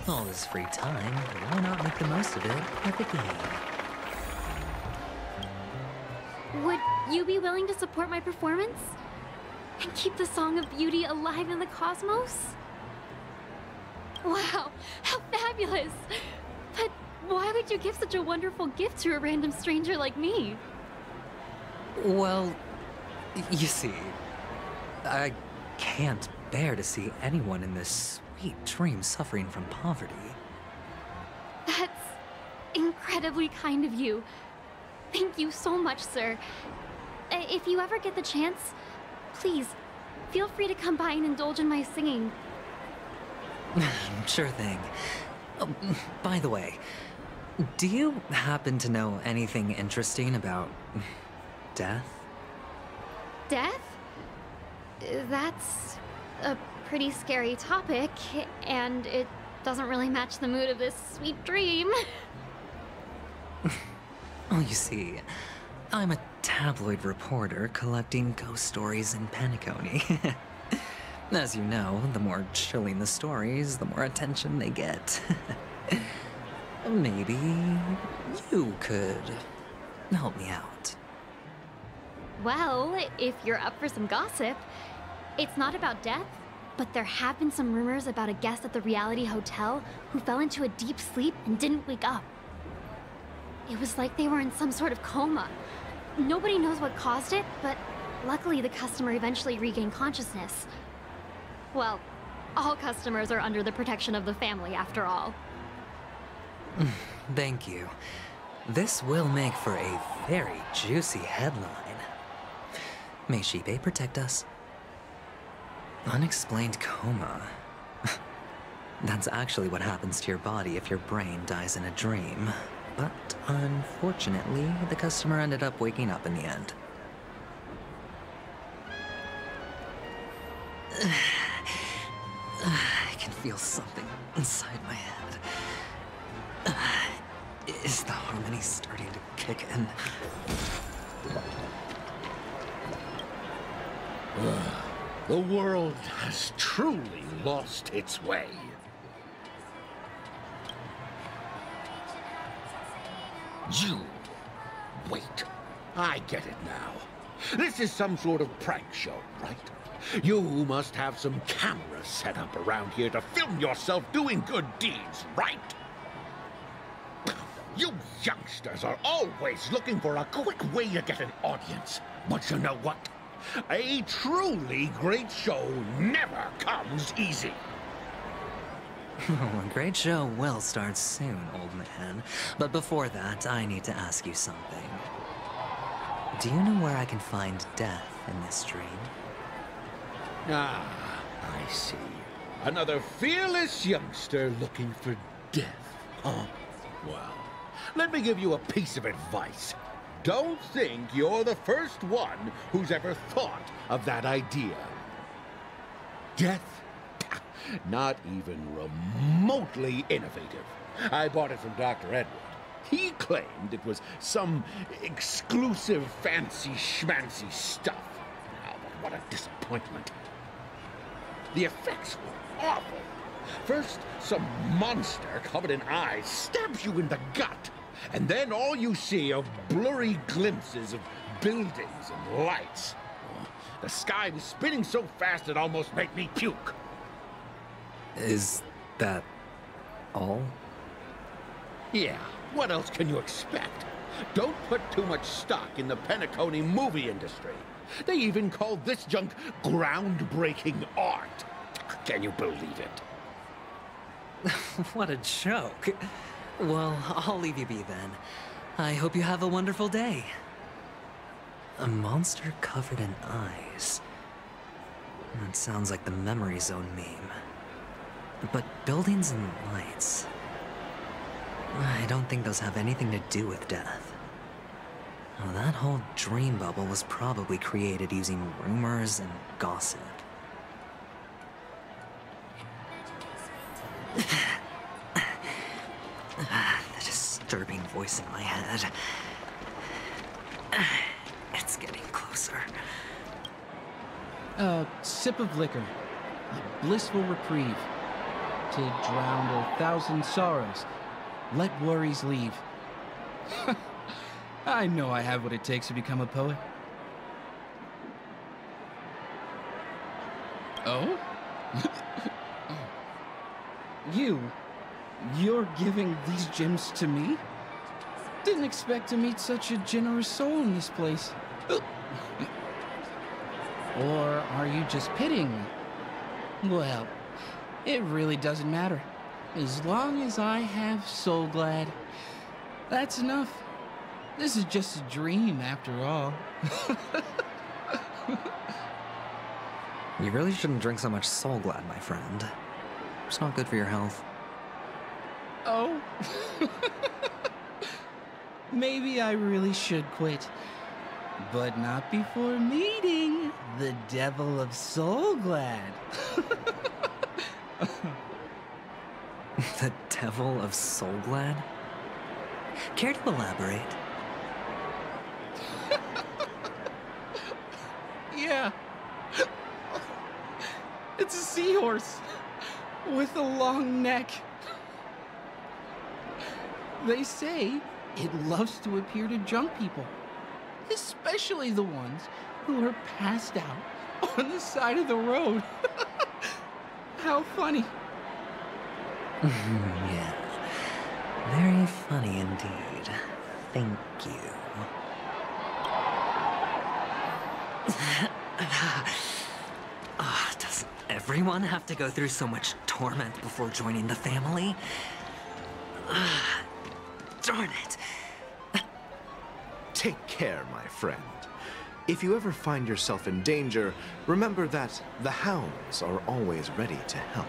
All this free time, why not make the most of it with a game? Would you be willing to support my performance? And keep the Song of Beauty alive in the cosmos? Wow, how fabulous! But why would you give such a wonderful gift to a random stranger like me? Well, you see, I can't bear to see anyone in this sweet dream suffering from poverty. That's incredibly kind of you. Thank you so much, sir. If you ever get the chance, please, feel free to come by and indulge in my singing. Sure thing. Oh, by the way, do you happen to know anything interesting about death? Death? That's a pretty scary topic, and it doesn't really match the mood of this sweet dream. Oh, you see, I'm a tabloid reporter collecting ghost stories in Penacony. As you know, the more chilling the stories, the more attention they get. Maybe you could help me out. Well, if you're up for some gossip, it's not about death, but there have been some rumors about a guest at the reality hotel who fell into a deep sleep and didn't wake up. It was like they were in some sort of coma. Nobody knows what caused it, but luckily the customer eventually regained consciousness. Well, all customers are under the protection of the family, after all. Thank you. This will make for a very juicy headline. May Shibe protect us. Unexplained coma. That's actually what happens to your body if your brain dies in a dream. But unfortunately, the customer ended up waking up in the end. I can feel something inside my head. Is the harmony starting to kick in? The world has truly lost its way. You... wait. I get it now. This is some sort of prank show, right? You must have some cameras set up around here to film yourself doing good deeds, right? You youngsters are always looking for a quick way to get an audience. But you know what? A truly great show never comes easy. Oh, a great show will start soon, old man. But before that, I need to ask you something. Do you know where I can find death in this dream? Ah, I see. Another fearless youngster looking for death, huh? Well, let me give you a piece of advice. Don't think you're the first one who's ever thought of that idea. Death? Not even remotely innovative. I bought it from Dr. Edward. He claimed it was some exclusive fancy schmancy stuff. Oh, but what a disappointment. The effects were awful. First, some monster covered in eyes stabs you in the gut. And then all you see are blurry glimpses of buildings and lights. Oh, the sky was spinning so fast it almost made me puke. Is that all? Yeah, what else can you expect? Don't put too much stock in the Penacony movie industry. They even call this junk groundbreaking art. Can you believe it? What a joke. Well, I'll leave you be then. I hope you have a wonderful day. A monster covered in eyes. That sounds like the Memory Zone meme. But buildings and lights... I don't think those have anything to do with death. Well, that whole dream bubble was probably created using rumors and gossip. The disturbing voice in my head. It's getting closer. Sip of liquor. A blissful reprieve. to drown 1,000 sorrows. Let worries leave. I know I have what it takes to become a poet. Oh? You're giving these gems to me? Didn't expect to meet such a generous soul in this place. Or are you just pitying me? Well, it really doesn't matter. As long as I have Soul Glad, that's enough. This is just a dream after all. You really shouldn't drink so much Soul Glad, my friend. It's not good for your health. Oh? Maybe I really should quit. But not before meeting the Devil of Soul Glad. The Devil of Soul Glad? Care to elaborate? Yeah. It's a seahorse with a long neck. They say it loves to appear to drunk people, especially the ones who are passed out on the side of the road. How funny. Yeah. Very funny indeed. Thank you. Does everyone have to go through so much torment before joining the family? Darn it. Take care, my friend. If you ever find yourself in danger, remember that the hounds are always ready to help.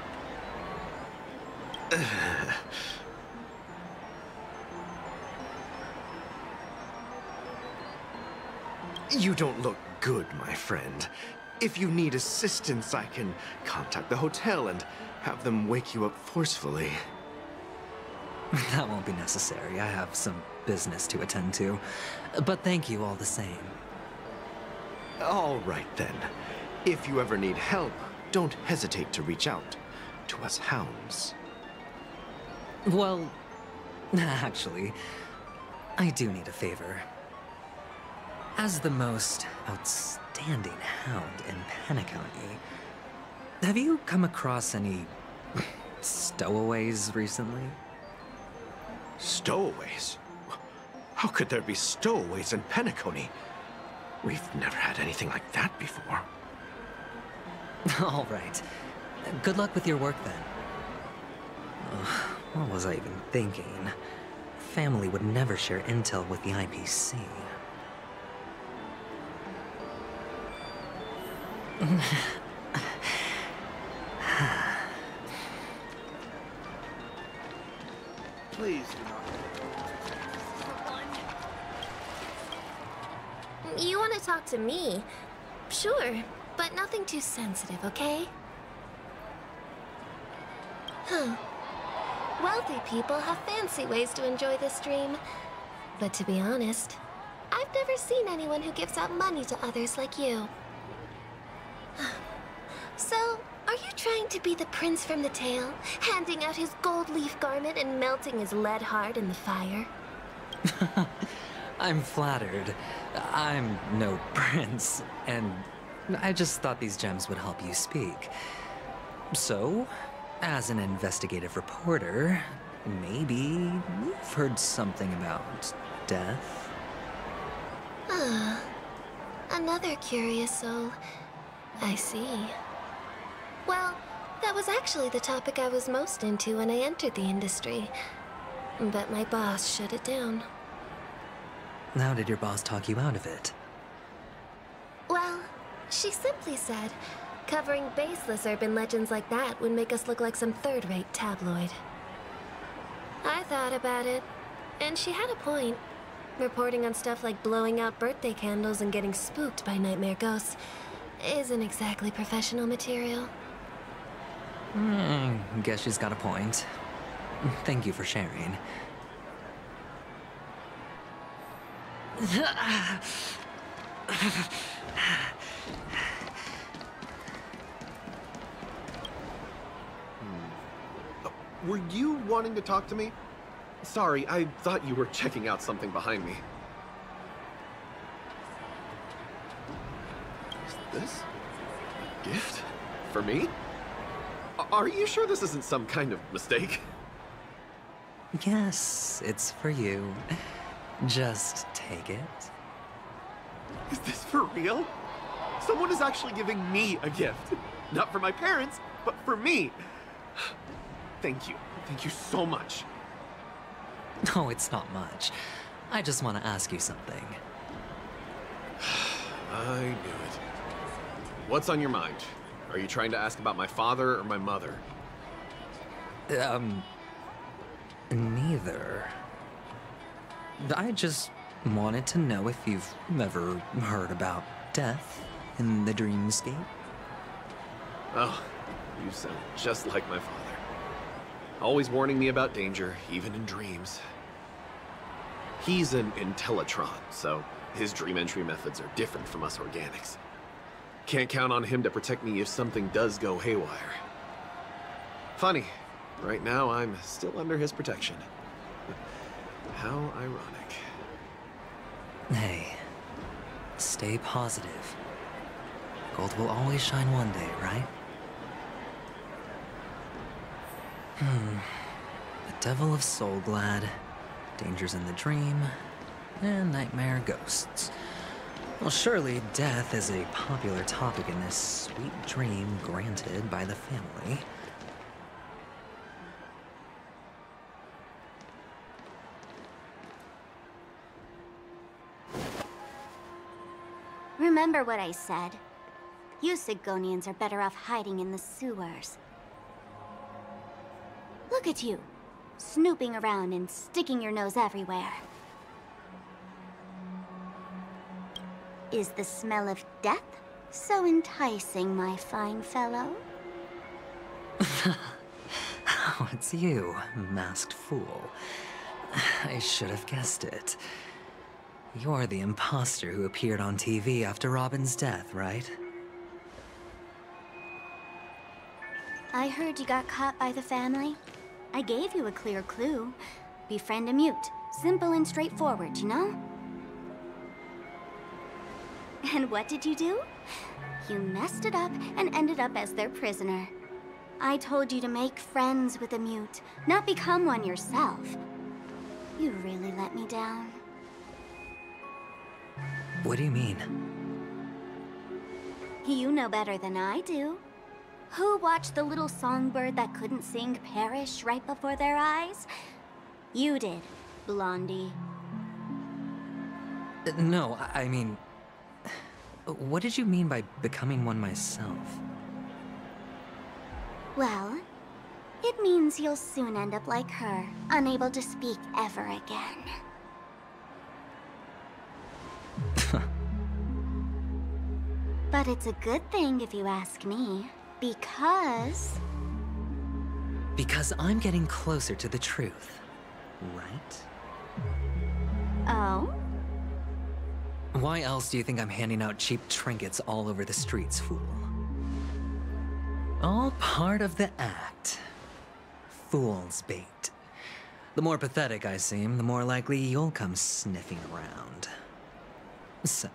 You don't look good, my friend. If you need assistance, I can contact the hotel and have them wake you up forcefully. That won't be necessary. I have some business to attend to. But thank you all the same. All right, then. If you ever need help, don't hesitate to reach out to us hounds. Well, actually, I do need a favor. As the most outstanding hound in Panic County, have you come across any stowaways recently? Stowaways? How could there be stowaways in Penacony? We've never had anything like that before. All right. Good luck with your work, then. What was I even thinking? Family would never share intel with the IPC. Please do not. You want to talk to me? Sure, but nothing too sensitive, okay? Huh. Wealthy people have fancy ways to enjoy this dream. But to be honest, I've never seen anyone who gives out money to others like you. So, are you trying to be the prince from the tale, handing out his gold leaf garment and melting his lead heart in the fire? I'm flattered. I'm no prince, and I just thought these gems would help you speak. So, as an investigative reporter, maybe you've heard something about death? Another curious soul. I see. Well, that was actually the topic I was most into when I entered the industry. But my boss shut it down. How did your boss talk you out of it? Well, she simply said, covering baseless urban legends like that would make us look like some third-rate tabloid. I thought about it, and she had a point. Reporting on stuff like blowing out birthday candles and getting spooked by nightmare ghosts isn't exactly professional material. Guess she's got a point. Thank you for sharing. were you wanting to talk to me? Sorry, I thought you were checking out something behind me. Is this a gift? For me? Are you sure this isn't some kind of mistake? Yes, it's for you. Just take it. Is this for real? Someone is actually giving me a gift. Not for my parents, but for me. Thank you. Thank you so much. No, it's not much. I just want to ask you something. I knew it. What's on your mind? Are you trying to ask about my father or my mother? Neither. I just wanted to know if you've ever heard about death in the dreamscape. Oh, you sound just like my father. Always warning me about danger, even in dreams. He's an Intellitron, so his dream entry methods are different from us organics. Can't count on him to protect me if something does go haywire. Funny, right now I'm still under his protection. How ironic. Hey, stay positive. Gold will always shine one day, right? The Devil of Soulglad, Dangers in the Dream, and Nightmare Ghosts. Well, surely death is a popular topic in this sweet dream granted by the family. Remember what I said. You Sigonians are better off hiding in the sewers. Look at you, snooping around and sticking your nose everywhere. Is the smell of death so enticing, my fine fellow? Oh, it's you, masked fool. I should have guessed it. You're the imposter who appeared on TV after Robin's death, right? I heard you got caught by the family. I gave you a clear clue. Befriend a mute. Simple and straightforward, you know? And what did you do? You messed it up and ended up as their prisoner. I told you to make friends with a mute, not become one yourself. You really let me down. What do you mean? You know better than I do. Who watched the little songbird that couldn't sing perish right before their eyes? You did, Blondie. No, I mean... What did you mean by becoming one myself? Well, it means you'll soon end up like her, unable to speak ever again. But it's a good thing if you ask me, because... Because I'm getting closer to the truth, right? Oh? Why else do you think I'm handing out cheap trinkets all over the streets, fool? All part of the act. Fool's bait. The more pathetic I seem, the more likely you'll come sniffing around. So,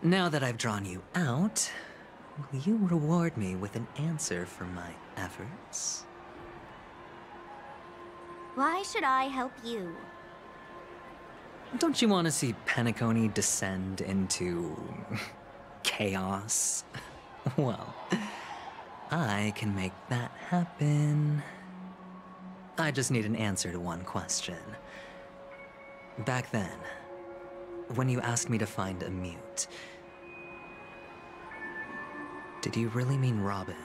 now that I've drawn you out, will you reward me with an answer for my efforts? Why should I help you? Don't you want to see Penacony descend into... chaos? Well, I can make that happen. I just need an answer to one question. Back then, when you asked me to find a mute, did you really mean Robin?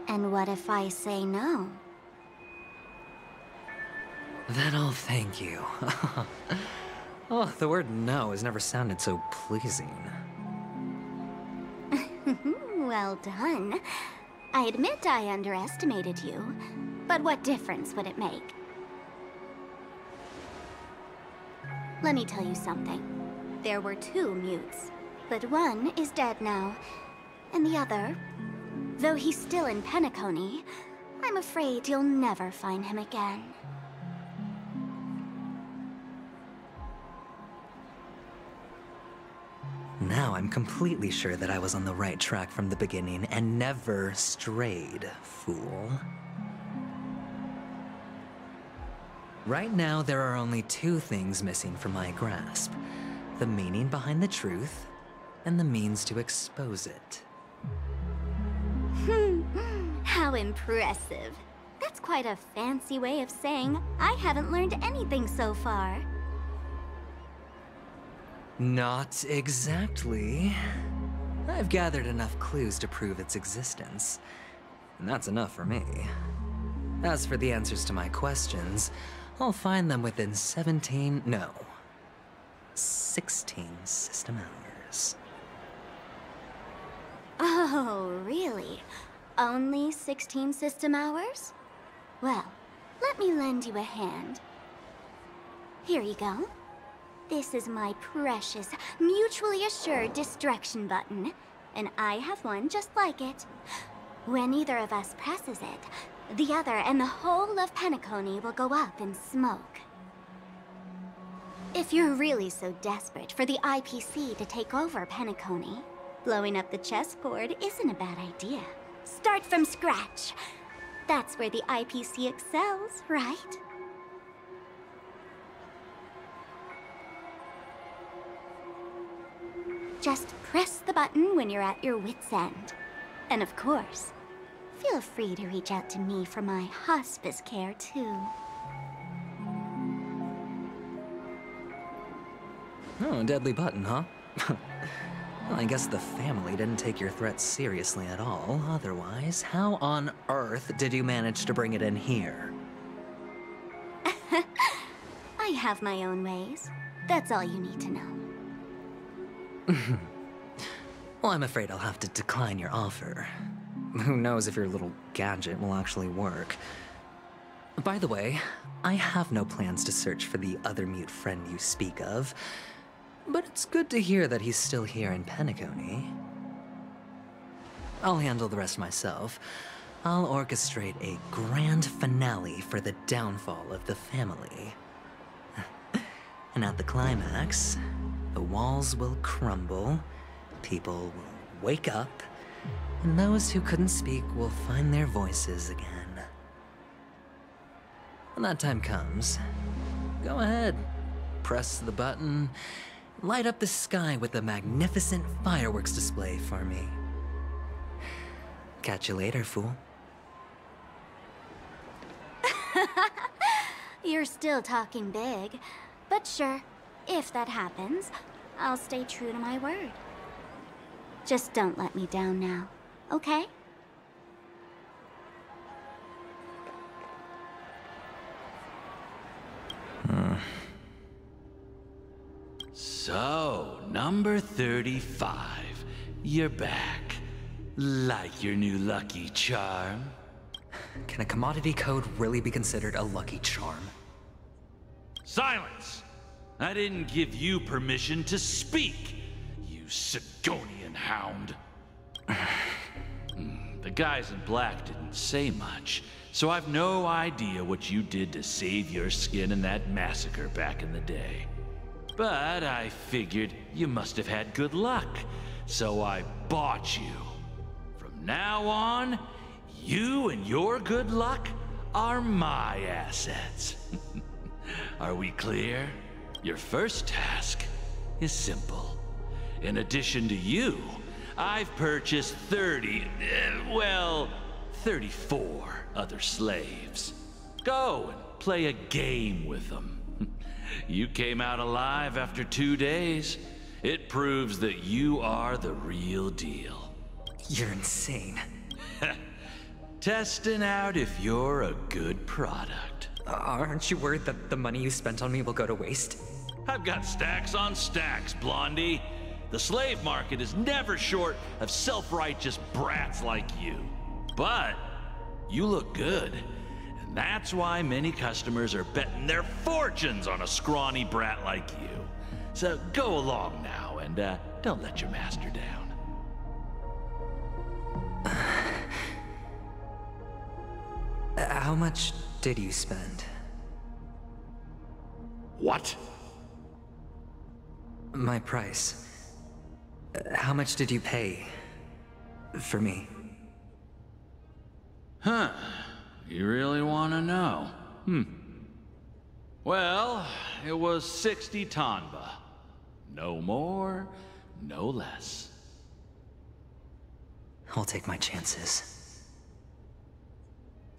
And what if I say no? Then I'll thank you. Oh, the word no has never sounded so pleasing. Well done. I admit I underestimated you, but what difference would it make? Let me tell you something. There were two mutes, but one is dead now. And the other, though he's still in Penacony, I'm afraid you'll never find him again. Now I'm completely sure that I was on the right track from the beginning and never strayed, fool. Right now, there are only two things missing from my grasp. The meaning behind the truth, and the means to expose it. How impressive. That's quite a fancy way of saying I haven't learned anything so far. Not exactly. I've gathered enough clues to prove its existence, and that's enough for me. As for the answers to my questions, I'll find them within 16 system hours. Oh, really? Only 16 system hours? Well, let me lend you a hand. Here you go. This is my precious, mutually assured distraction button, and I have one just like it. When either of us presses it, the other and the whole of Penacony will go up in smoke. If you're really so desperate for the IPC to take over Penacony, blowing up the chessboard isn't a bad idea. Start from scratch. That's where the IPC excels, right? Just press the button when you're at your wit's end. And of course, feel free to reach out to me for my hospice care, too. Oh, a deadly button, huh? Well, I guess the family didn't take your threat seriously at all. Otherwise, how on earth did you manage to bring it in here? I have my own ways. That's all you need to know. Well, I'm afraid I'll have to decline your offer. Who knows if your little gadget will actually work. By the way, I have no plans to search for the other mute friend you speak of, but it's good to hear that he's still here in Penacony. I'll handle the rest myself. I'll orchestrate a grand finale for the downfall of the family. And at the climax, the walls will crumble, people will wake up, and those who couldn't speak will find their voices again. When that time comes, go ahead, press the button, light up the sky with a magnificent fireworks display for me. Catch you later, fool. You're still talking big, but sure, if that happens, I'll stay true to my word. Just don't let me down now, okay? So, number 35. You're back. Like your new lucky charm? Can a commodity code really be considered a lucky charm? Silence! I didn't give you permission to speak, you Sigonian hound. The guys in black didn't say much, so I've no idea what you did to save your skin in that massacre back in the day. But I figured you must have had good luck, so I bought you. From now on, you and your good luck are my assets. Are we clear? Your first task is simple. In addition to you, I've purchased 34 other slaves. Go and play a game with them. You came out alive after 2 days. It proves that you are the real deal. You're insane. Testing out if you're a good product. Aren't you worried that the money you spent on me will go to waste? I've got stacks on stacks, Blondie. The slave market is never short of self-righteous brats like you. But you look good, and that's why many customers are betting their fortunes on a scrawny brat like you. So go along now, and don't let your master down. How much did you spend? What? My price. How much did you pay for me? Huh. You really want to know? Well, it was 60 tanba. No more, no less. I'll take my chances.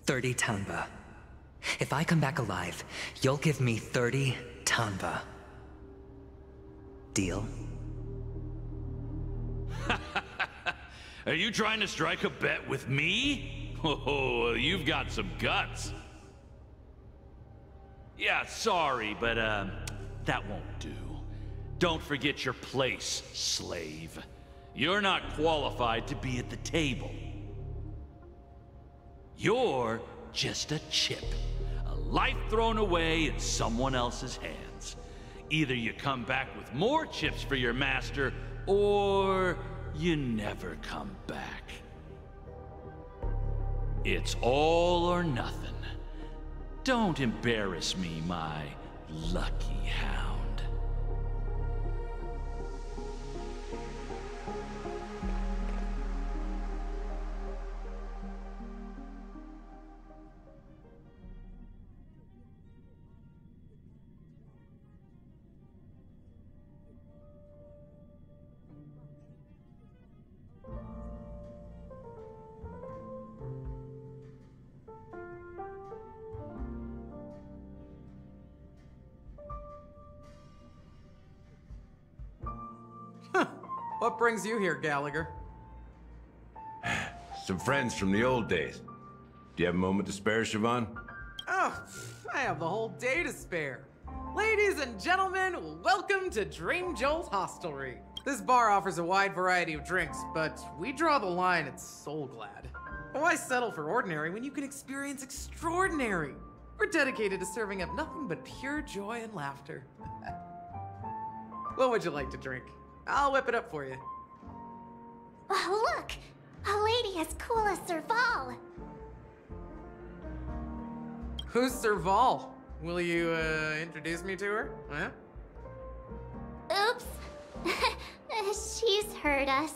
30 tanba. If I come back alive, you'll give me 30 tanba. Deal? Are you trying to strike a bet with me? Oh, you've got some guts. Yeah, sorry, but that won't do. Don't forget your place, slave. You're not qualified to be at the table. You're just a chip. A life thrown away in someone else's hands. Either you come back with more chips for your master, or you never come back. It's all or nothing. Don't embarrass me, my lucky hound. What brings you here, Gallagher? Some friends from the old days. Do you have a moment to spare, Siobhan? Oh, I have the whole day to spare. Ladies and gentlemen, welcome to Dream Jolt Hostelry. This bar offers a wide variety of drinks, but we draw the line at Soul Glad. Why settle for ordinary when you can experience extraordinary? We're dedicated to serving up nothing but pure joy and laughter. What would you like to drink? I'll whip it up for you. Oh, look! A lady as cool as Serval. Who's Serval? Will you, introduce me to her? Huh? Oops. She's heard us.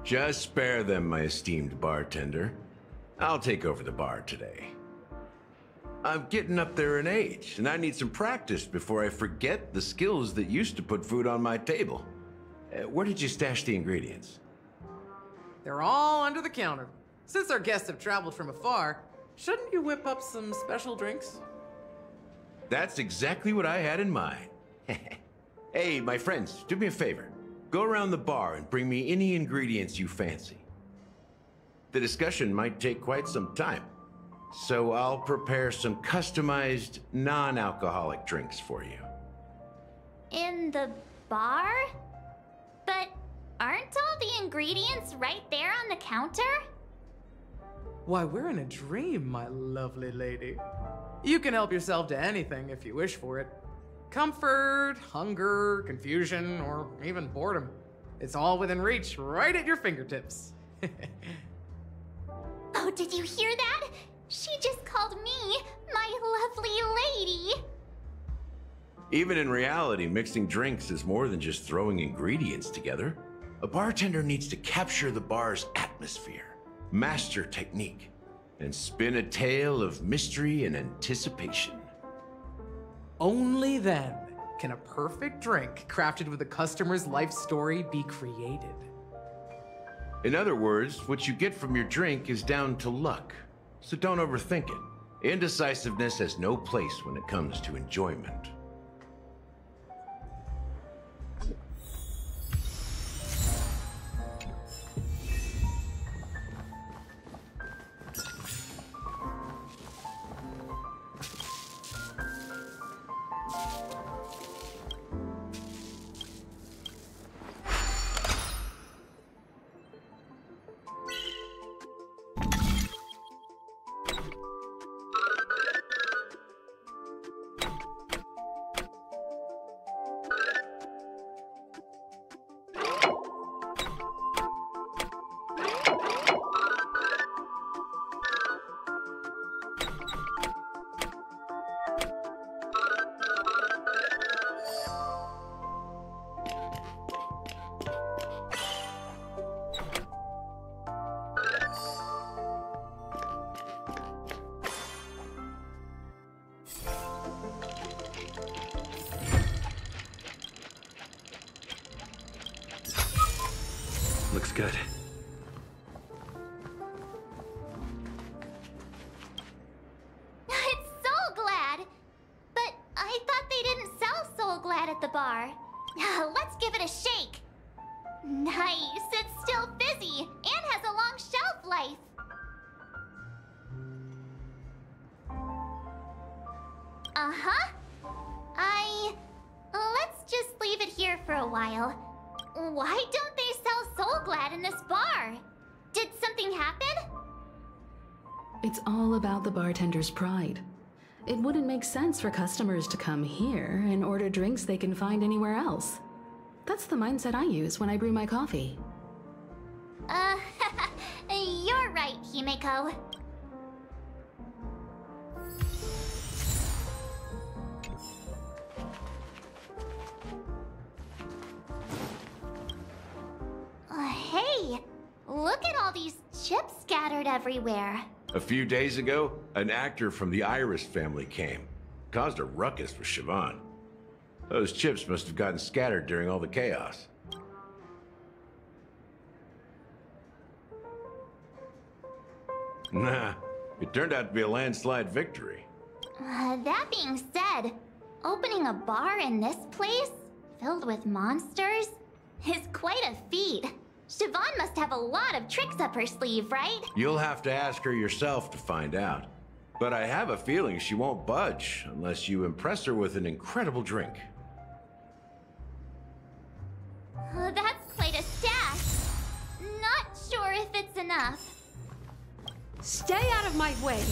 Just spare them, my esteemed bartender. I'll take over the bar today. I'm getting up there in age, and I need some practice before I forget the skills that used to put food on my table. Where did you stash the ingredients? They're all under the counter. Since our guests have traveled from afar, shouldn't you whip up some special drinks? That's exactly what I had in mind. Hey, my friends, do me a favor. Go around the bar and bring me any ingredients you fancy. The discussion might take quite some time, so I'll prepare some customized, non-alcoholic drinks for you. In the bar? But aren't all the ingredients right there on the counter? Why, we're in a dream, my lovely lady. You can help yourself to anything if you wish for it. Comfort, hunger, confusion, or even boredom. It's all within reach, right at your fingertips. Oh, did you hear that? She just called me my lovely lady. Even in reality, mixing drinks is more than just throwing ingredients together. A bartender needs to capture the bar's atmosphere, master technique, and spin a tale of mystery and anticipation. Only then can a perfect drink crafted with a customer's life story be created. In other words, what you get from your drink is down to luck, so don't overthink it. Indecisiveness has no place when it comes to enjoyment. good. It's Soul Glad! But I thought they didn't sell Soul Glad at the bar. Let's give it a shake. Nice, it's still fizzy and has a long shelf life. Uh-huh. Let's just leave it here for a while. Why don't they sell Soul Glad in this bar? Did something happen? It's all about the bartender's pride. It wouldn't make sense for customers to come here and order drinks they can find anywhere else. That's the mindset I use when I brew my coffee. You're right, Himeko. Hey, look at all these chips scattered everywhere. A few days ago, an actor from the Iris family came. Caused a ruckus with Siobhan. Those chips must have gotten scattered during all the chaos. Nah, it turned out to be a landslide victory. That being said, opening a bar in this place, filled with monsters, is quite a feat. Siobhan must have a lot of tricks up her sleeve, right? You'll have to ask her yourself to find out. But I have a feeling she won't budge unless you impress her with an incredible drink. That's quite a stash. Not sure if it's enough. Stay out of my way.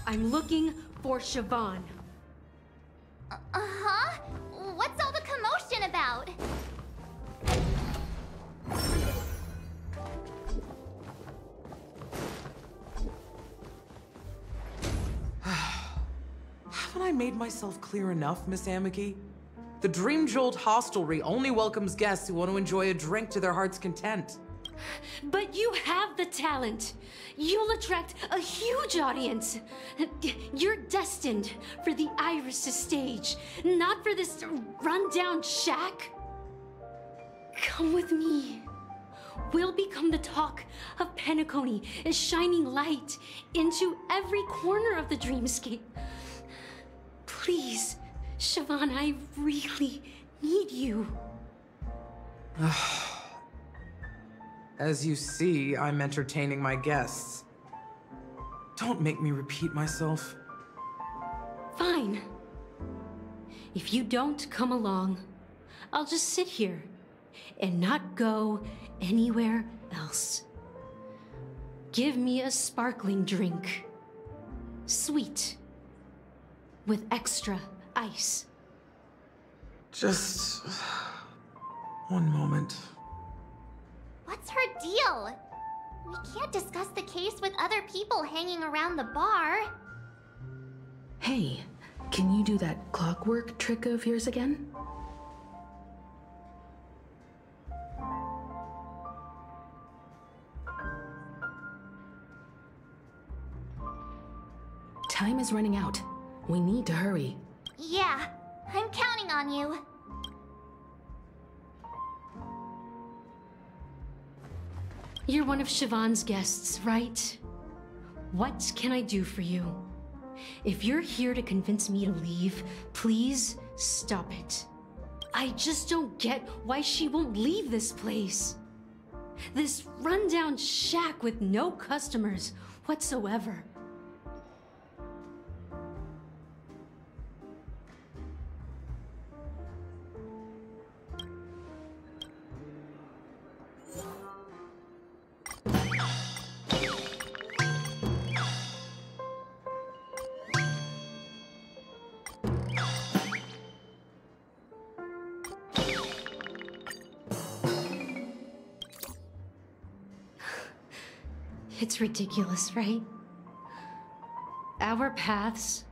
I'm looking for Siobhan. Uh-huh? What's all the commotion about? Haven't I made myself clear enough, Miss Amiki? The Dream Jolt Hostelry only welcomes guests who want to enjoy a drink to their heart's content. But you have the talent. You'll attract a huge audience. You're destined for the Iris stage, not for this rundown shack. Come with me. We'll become the talk of Penacony, a shining light into every corner of the dreamscape. Please, Siobhan, I really need you. As you see, I'm entertaining my guests. Don't make me repeat myself. Fine. If you don't come along, I'll just sit here and not go anywhere else. Give me a sparkling drink. Sweet. With extra ice. Just one moment. What's her deal? We can't discuss the case with other people hanging around the bar. Hey, can you do that clockwork trick of yours again? Time is running out. We need to hurry. Yeah, I'm counting on you. You're one of Siobhan's guests, right? What can I do for you? If you're here to convince me to leave, please stop it. I just don't get why she won't leave this place. This rundown shack with no customers whatsoever. It's ridiculous, right? Our paths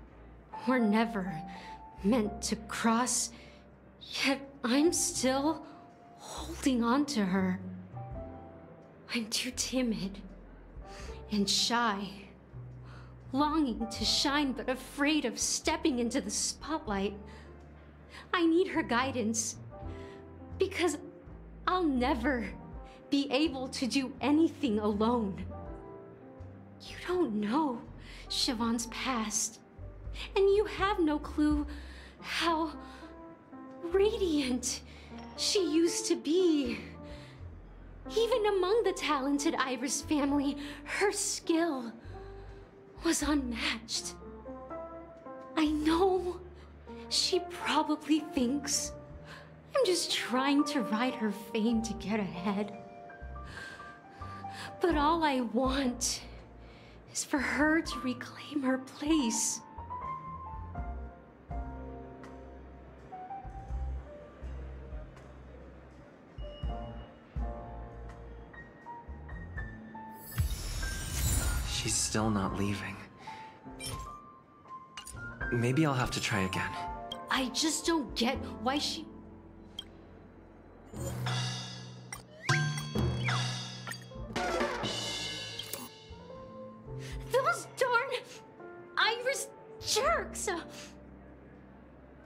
were never meant to cross, yet I'm still holding on to her. I'm too timid and shy, longing to shine but afraid of stepping into the spotlight. I need her guidance because I'll never be able to do anything alone. You don't know Siobhan's past, and you have no clue how radiant she used to be. Even among the talented Iris family, her skill was unmatched. I know she probably thinks I'm just trying to ride her fame to get ahead. But all I want is for her to reclaim her place. She's still not leaving. Maybe I'll have to try again. I just don't get why she... Those darn Iris jerks!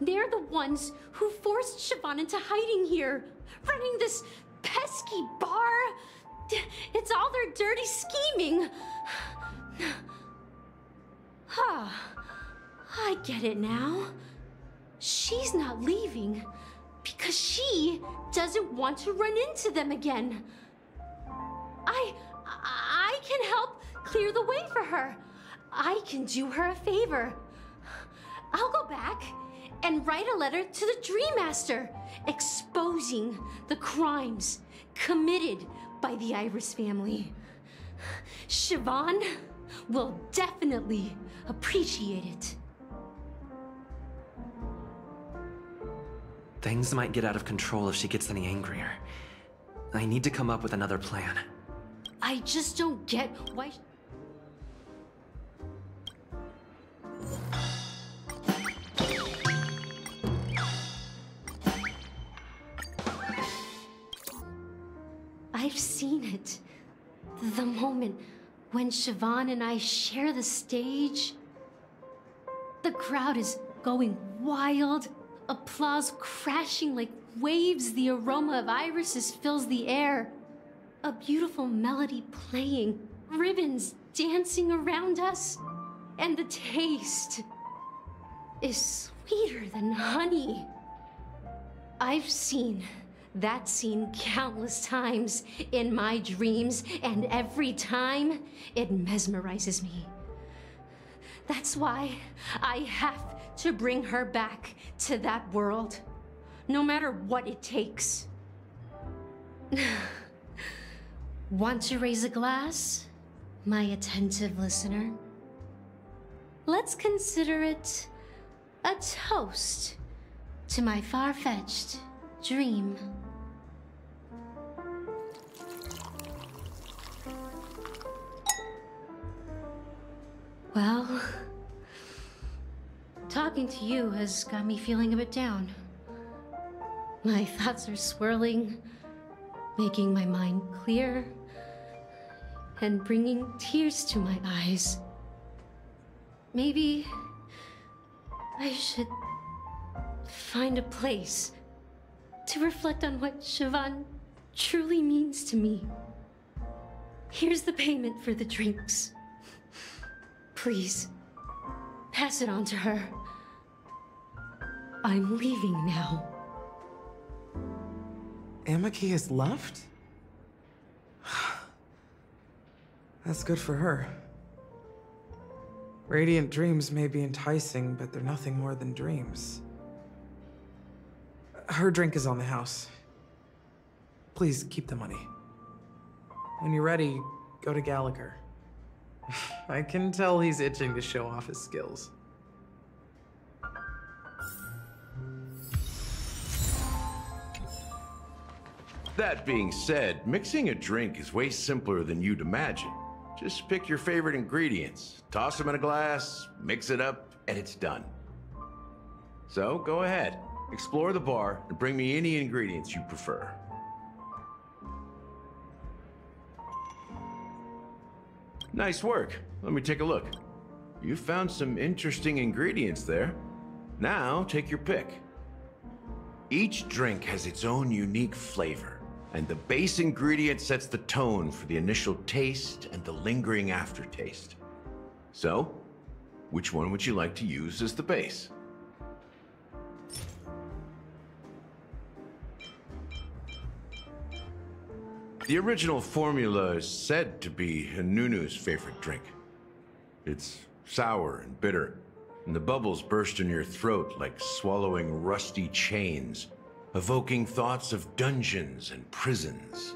They're the ones who forced Siobhan into hiding here, running this pesky bar. It's all their dirty scheming. I get it now. She's not leaving because she doesn't want to run into them again. I can help clear the way for her. I can do her a favor. I'll go back and write a letter to the Dream Master exposing the crimes committed by the Iris family. Siobhan will definitely appreciate it. Things might get out of control if she gets any angrier. I need to come up with another plan. I just don't get why... I've seen it. The moment when Siobhan and I share the stage. The crowd is going wild. Applause crashing like waves. The aroma of irises fills the air. A beautiful melody playing. Ribbons dancing around us. And the taste is sweeter than honey. I've seen that scene countless times in my dreams, and every time it mesmerizes me. That's why I have to bring her back to that world, no matter what it takes. Want to raise a glass, my attentive listener? Let's consider it a toast to my far-fetched dream. Well, talking to you has got me feeling a bit down. My thoughts are swirling, making my mind clear, and bringing tears to my eyes. Maybe I should find a place to reflect on what Siobhan truly means to me. Here's the payment for the drinks. Please, pass it on to her. I'm leaving now. Amaki has left? That's good for her. Radiant dreams may be enticing, but they're nothing more than dreams. Her drink is on the house. Please keep the money. When you're ready, go to Gallagher. I can tell he's itching to show off his skills. That being said, mixing a drink is way simpler than you'd imagine. Just pick your favorite ingredients, toss them in a glass, mix it up, and it's done. So go ahead, explore the bar, and bring me any ingredients you prefer. Nice work. Let me take a look. You found some interesting ingredients there. Now take your pick. Each drink has its own unique flavor, and the base ingredient sets the tone for the initial taste and the lingering aftertaste. So, which one would you like to use as the base? The original formula is said to be Nunu's favorite drink. It's sour and bitter, and the bubbles burst in your throat like swallowing rusty chains, evoking thoughts of dungeons and prisons.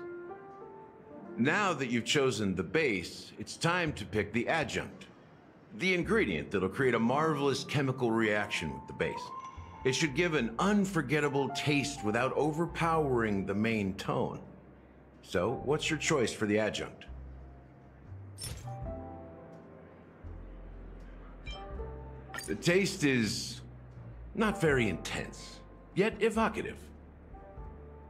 Now that you've chosen the base, it's time to pick the adjunct, the ingredient that'll create a marvelous chemical reaction with the base. It should give an unforgettable taste without overpowering the main tone. So, what's your choice for the adjunct? The taste is not very intense, yet evocative.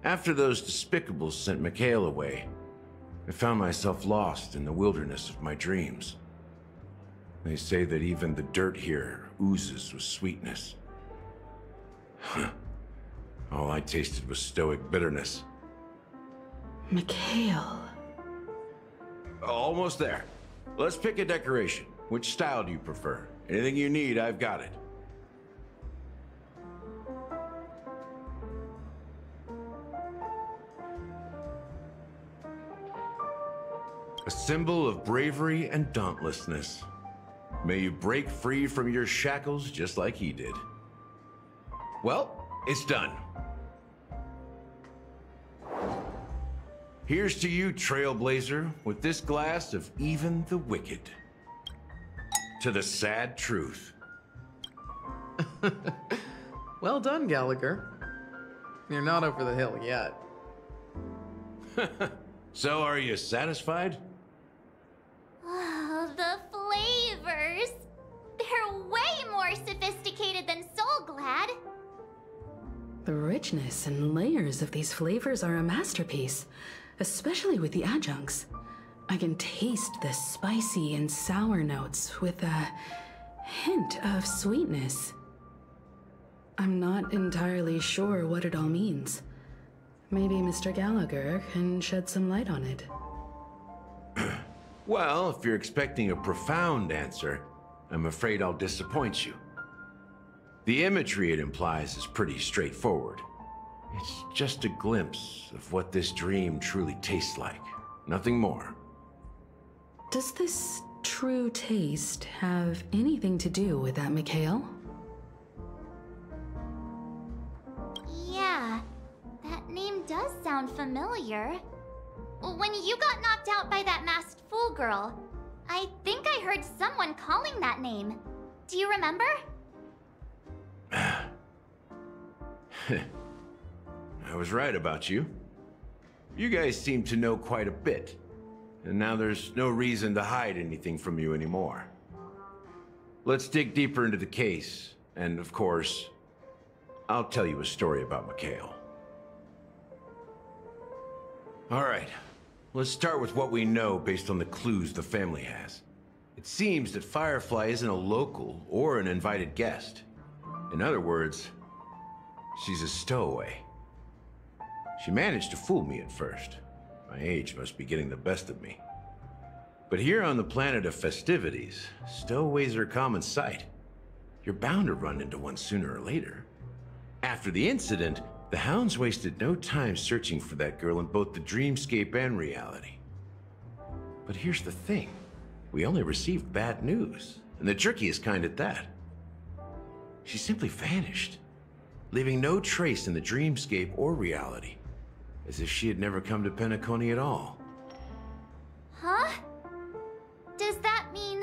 After those despicables sent Mikhail away, I found myself lost in the wilderness of my dreams. They say that even the dirt here oozes with sweetness. All I tasted was stoic bitterness. Mikhail. Almost there. Let's pick a decoration. Which style do you prefer? Anything you need, I've got it. A symbol of bravery and dauntlessness. May you break free from your shackles just like he did. Well, it's done. Here's to you, Trailblazer, with this glass of even the wicked. To the sad truth. Well done, Gallagher. You're not over the hill yet. So, are you satisfied? Oh, the flavors! They're way more sophisticated than Soulglad. The richness and layers of these flavors are a masterpiece, especially with the adjuncts. I can taste the spicy and sour notes with a hint of sweetness. I'm not entirely sure what it all means. Maybe Mr. Gallagher can shed some light on it. Well, if you're expecting a profound answer, I'm afraid I'll disappoint you. The imagery it implies is pretty straightforward. It's just a glimpse of what this dream truly tastes like. Nothing more. Does this true taste have anything to do with that, Mikhail? Yeah, that name does sound familiar. When you got knocked out by that masked fool girl, I think I heard someone calling that name. Do you remember? I was right about you. You guys seem to know quite a bit, and now there's no reason to hide anything from you anymore. Let's dig deeper into the case, and of course, I'll tell you a story about Mikhail. All right, let's start with what we know based on the clues the family has. It seems that Firefly isn't a local or an invited guest. In other words, she's a stowaway. She managed to fool me at first. My age must be getting the best of me. But here on the planet of festivities, stowaways are a common sight. You're bound to run into one sooner or later. After the incident, the hounds wasted no time searching for that girl in both the dreamscape and reality. But here's the thing. We only received bad news, and the trickiest kind at that. She simply vanished, leaving no trace in the dreamscape or reality, as if she had never come to Penacony at all. Huh? Does that mean...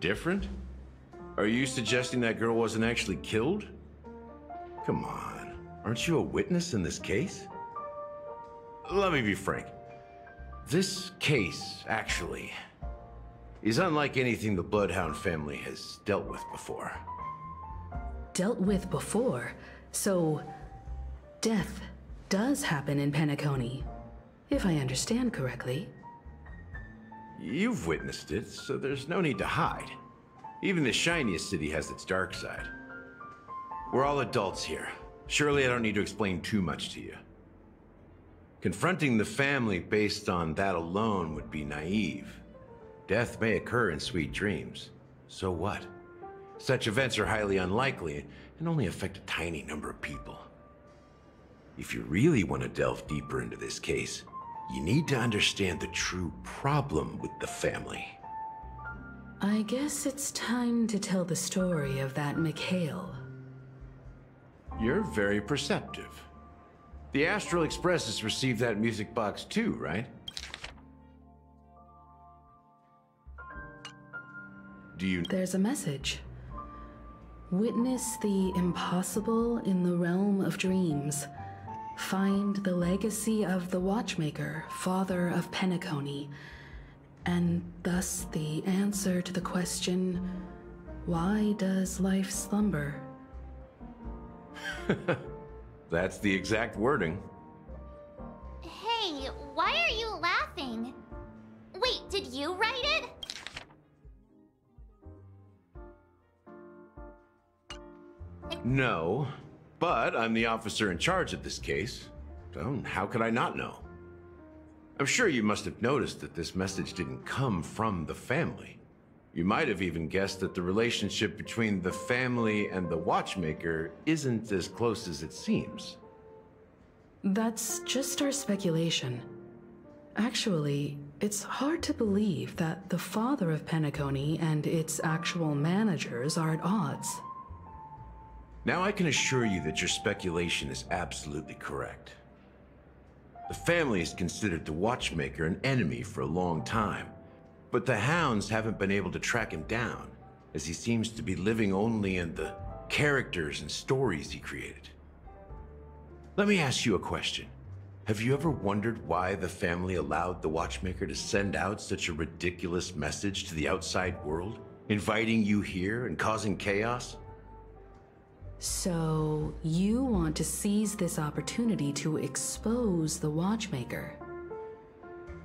Different? Are you suggesting that girl wasn't actually killed? Come on, aren't you a witness in this case? Let me be frank. This case, actually, is unlike anything the Bloodhound family has dealt with before. Dealt with before? So, death does happen in Penacony, if I understand correctly. You've witnessed it, so there's no need to hide. Even the shiniest city has its dark side. We're all adults here. Surely I don't need to explain too much to you. Confronting the family based on that alone would be naive. Death may occur in sweet dreams. So what? Such events are highly unlikely and only affect a tiny number of people. If you really want to delve deeper into this case, you need to understand the true problem with the family. I guess it's time to tell the story of that Mikhail. You're very perceptive. The Astral Express has received that music box too, right? There's a message. Witness the impossible in the realm of dreams. Find the legacy of the Watchmaker, father of Penacony, and thus the answer to the question, why does life slumber? That's the exact wording. Hey, why are you laughing? Wait, did you write it? No, but I'm the officer in charge of this case, so how could I not know? I'm sure you must have noticed that this message didn't come from the family. You might have even guessed that the relationship between the family and the Watchmaker isn't as close as it seems. That's just our speculation. Actually, it's hard to believe that the father of Penacony and its actual managers are at odds. Now I can assure you that your speculation is absolutely correct. The family has considered the Watchmaker an enemy for a long time, but the Hounds haven't been able to track him down, as he seems to be living only in the characters and stories he created. Let me ask you a question. Have you ever wondered why the family allowed the Watchmaker to send out such a ridiculous message to the outside world, inviting you here and causing chaos? So, you want to seize this opportunity to expose the Watchmaker?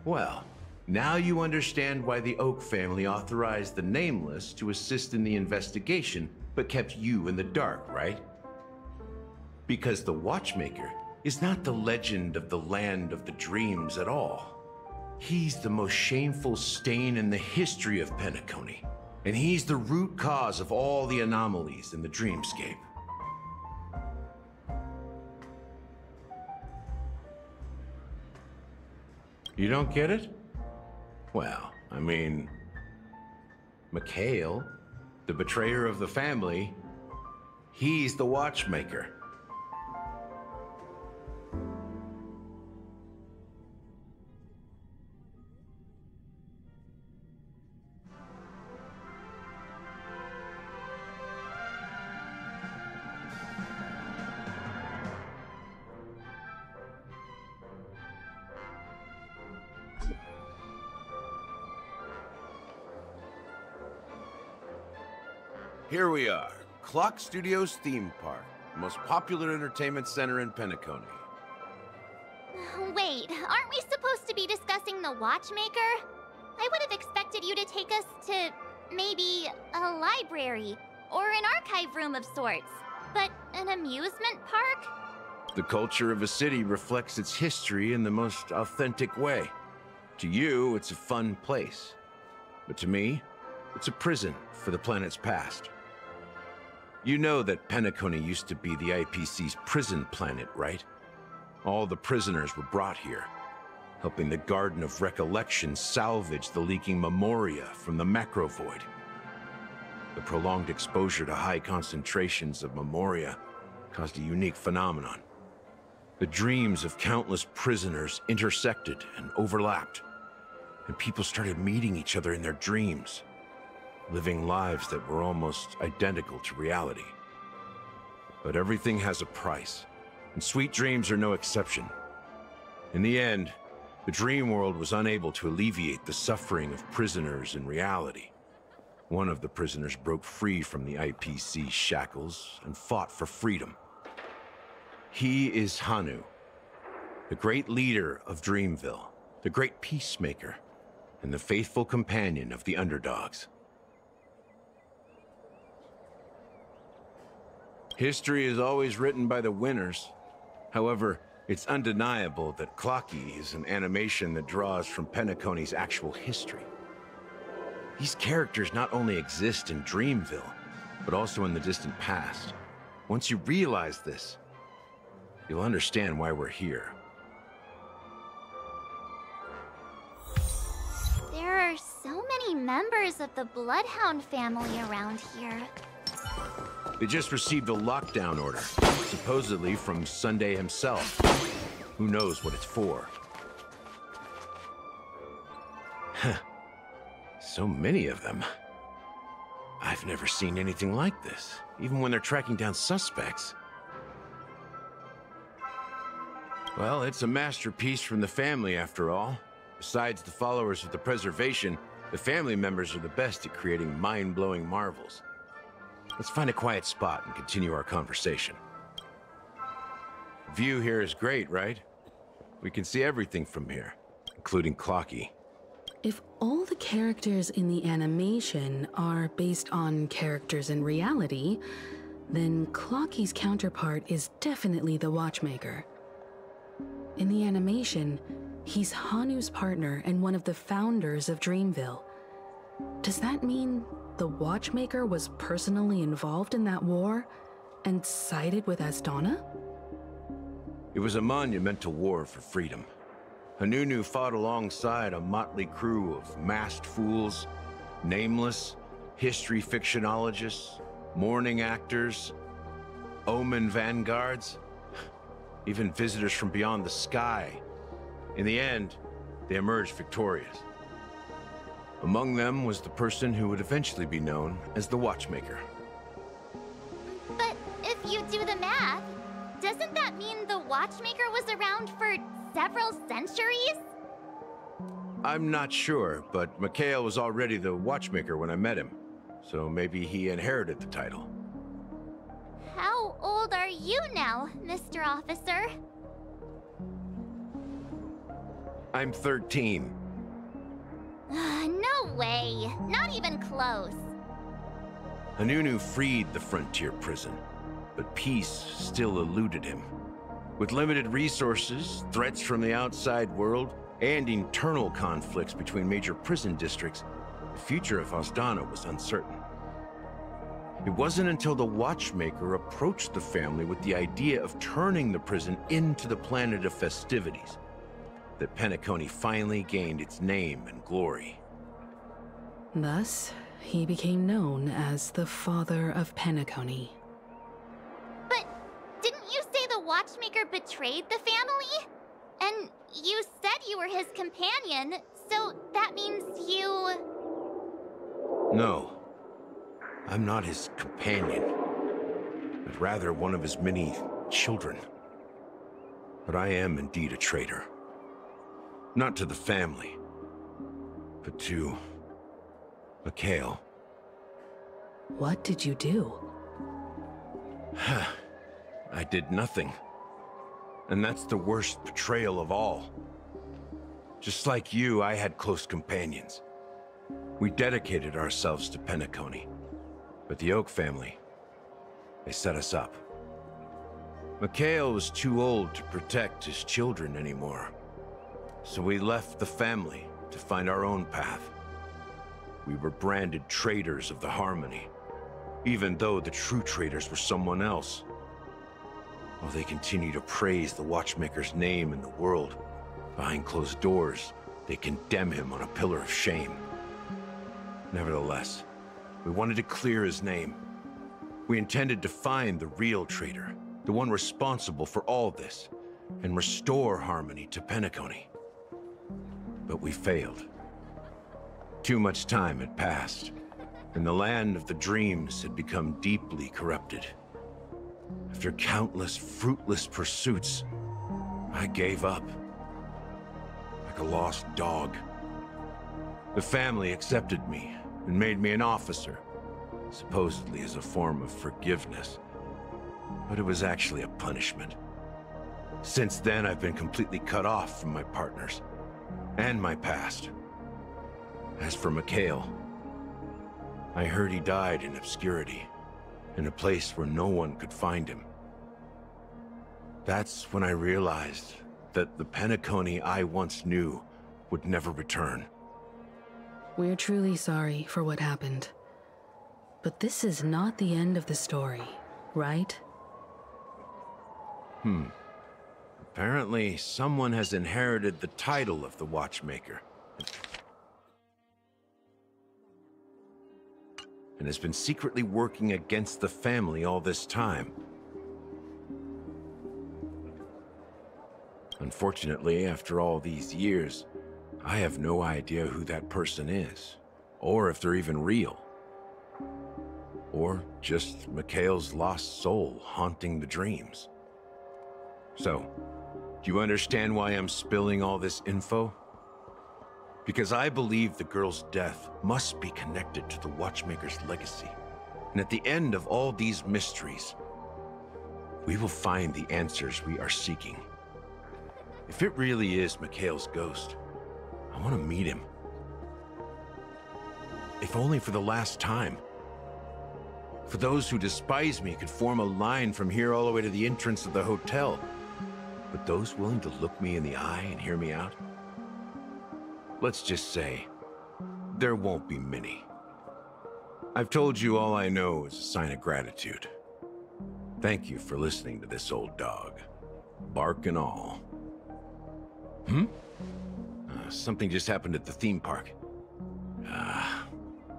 Well, now you understand why the Oak family authorized the Nameless to assist in the investigation, but kept you in the dark, right? Because the Watchmaker is not the legend of the Land of the Dreams at all. He's the most shameful stain in the history of Penacony, and he's the root cause of all the anomalies in the dreamscape. You don't get it? Well, I mean, Mikhail, the betrayer of the family, he's the Watchmaker. Here we are, Clock Studios theme park, the most popular entertainment center in Penacony. Wait, aren't we supposed to be discussing the Watchmaker? I would have expected you to take us to, maybe, a library, or an archive room of sorts. But an amusement park? The culture of a city reflects its history in the most authentic way. To you, it's a fun place. But to me, it's a prison for the planet's past. You know that Penacony used to be the IPC's prison planet, right? All the prisoners were brought here, helping the Garden of Recollection salvage the leaking memoria from the macro void. The prolonged exposure to high concentrations of memoria caused a unique phenomenon. The dreams of countless prisoners intersected and overlapped, and people started meeting each other in their dreams, living lives that were almost identical to reality. But everything has a price, and sweet dreams are no exception. In the end, the dream world was unable to alleviate the suffering of prisoners in reality. One of the prisoners broke free from the IPC shackles and fought for freedom. He is Hanu, the great leader of Dreamville, the great peacemaker, and the faithful companion of the underdogs. History is always written by the winners. However, it's undeniable that Clocky is an animation that draws from Penacony's actual history. These characters not only exist in Dreamville, but also in the distant past. Once you realize this, you'll understand why we're here. There are so many members of the Bloodhound family around here. They just received a lockdown order, supposedly from Sunday himself. Who knows what it's for? So many of them. I've never seen anything like this, even when they're tracking down suspects. Well, it's a masterpiece from the family, after all. Besides the followers of the Preservation, the family members are the best at creating mind-blowing marvels. Let's find a quiet spot and continue our conversation. The view here is great, right? We can see everything from here, including Clocky. If all the characters in the animation are based on characters in reality, then Clocky's counterpart is definitely the Watchmaker. In the animation, he's Hanu's partner and one of the founders of Dreamville. Does that mean the Watchmaker was personally involved in that war and sided with Astana? It was a monumental war for freedom. Hanunu fought alongside a motley crew of masked fools, nameless, history fictionologists, mourning actors, omen vanguards, even visitors from beyond the sky. In the end, they emerged victorious. Among them was the person who would eventually be known as the Watchmaker. But if you do the math, doesn't that mean the Watchmaker was around for several centuries? I'm not sure, but Mikhail was already the Watchmaker when I met him, so maybe he inherited the title. How old are you now, Mr. Officer? I'm 13. No way. Not even close. Hanunu freed the frontier prison, but peace still eluded him. With limited resources, threats from the outside world, and internal conflicts between major prison districts, the future of Astana was uncertain. It wasn't until the Watchmaker approached the family with the idea of turning the prison into the planet of festivities that Penacony finally gained its name and glory. Thus, he became known as the Father of Penacony. But didn't you say the Watchmaker betrayed the family? And you said you were his companion, so that means you... No, I'm not his companion, but rather one of his many children. But I am indeed a traitor. Not to the family, but to Mikhail. What did you do? I did nothing. And that's the worst betrayal of all. Just like you, I had close companions. We dedicated ourselves to Penacony. But the Oak family, they set us up. Mikhail was too old to protect his children anymore. So we left the family to find our own path. We were branded traitors of the Harmony, even though the true traitors were someone else. While they continue to praise the Watchmaker's name in the world, behind closed doors, they condemn him on a pillar of shame. Nevertheless, we wanted to clear his name. We intended to find the real traitor, the one responsible for all this, and restore harmony to Penacony. But we failed. Too much time had passed, and the land of the dreams had become deeply corrupted. After countless fruitless pursuits, I gave up. Like a lost dog. The family accepted me and made me an officer, supposedly as a form of forgiveness. But it was actually a punishment. Since then, I've been completely cut off from my partners and my past. As for Mikhail, I heard he died in obscurity, in a place where no one could find him. That's when I realized that the Penacony I once knew would never return. We're truly sorry for what happened. But this is not the end of the story, right? Apparently, someone has inherited the title of the Watchmaker. And has been secretly working against the family all this time. Unfortunately, after all these years, I have no idea who that person is, or if they're even real. Or just Mikhail's lost soul haunting the dreams. So, do you understand why I'm spilling all this info? Because I believe the girl's death must be connected to the Watchmaker's legacy. And at the end of all these mysteries, we will find the answers we are seeking. If it really is Mikhail's ghost, I want to meet him. If only for the last time. For those who despise me could form a line from here all the way to the entrance of the hotel. But those willing to look me in the eye and hear me out? Let's just say, there won't be many. I've told you all I know is a sign of gratitude. Thank you for listening to this old dog. Bark and all. Something just happened at the theme park.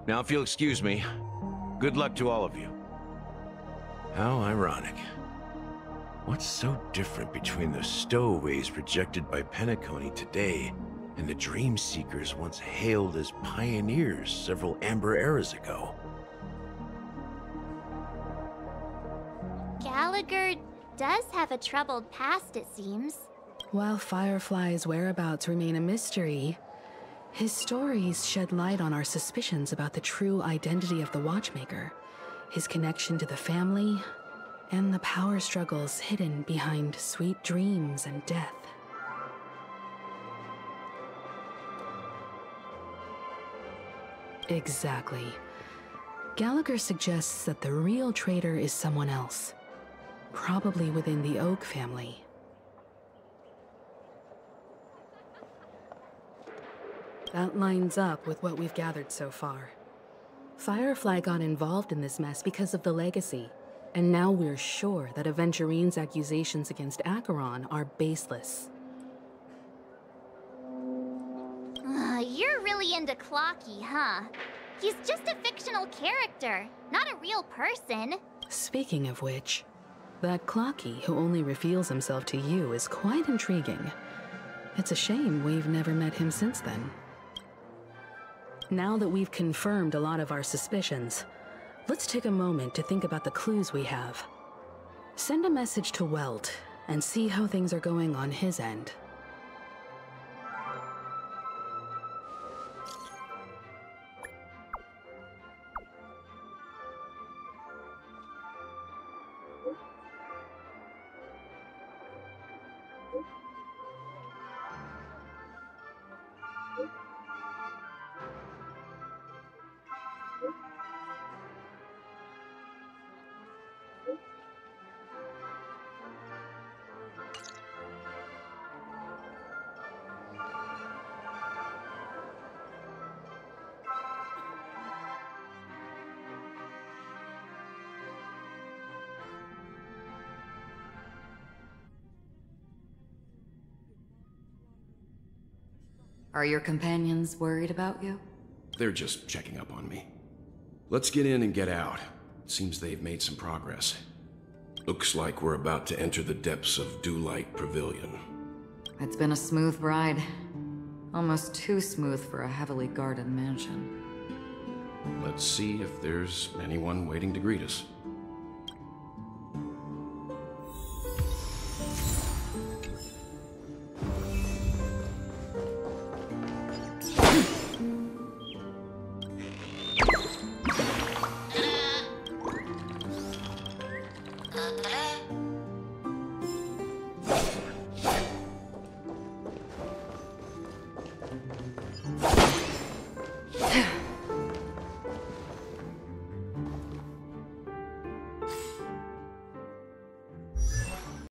Now if you'll excuse me, good luck to all of you. How ironic. What's so different between the stowaways rejected by Penacony today and the dream seekers once hailed as pioneers several Amber eras ago? Gallagher does have a troubled past, it seems. While Firefly's whereabouts remain a mystery, his stories shed light on our suspicions about the true identity of the Watchmaker, his connection to the family, and the power struggles hidden behind sweet dreams and death. Exactly. Gallagher suggests that the real traitor is someone else, probably within the Oak family. That lines up with what we've gathered so far. Firefly got involved in this mess because of the legacy, and now we're sure that Aventurine's accusations against Acheron are baseless. You're really into Clocky, huh? He's just a fictional character, not a real person. Speaking of which, that Clocky who only reveals himself to you is quite intriguing. It's a shame we've never met him since then. Now that we've confirmed a lot of our suspicions, let's take a moment to think about the clues we have. Send a message to Welt and see how things are going on his end. Are your companions worried about you? They're just checking up on me. Let's get in and get out. Seems they've made some progress. Looks like we're about to enter the depths of Dewlight Pavilion. It's been a smooth ride. Almost too smooth for a heavily guarded mansion. Let's see if there's anyone waiting to greet us.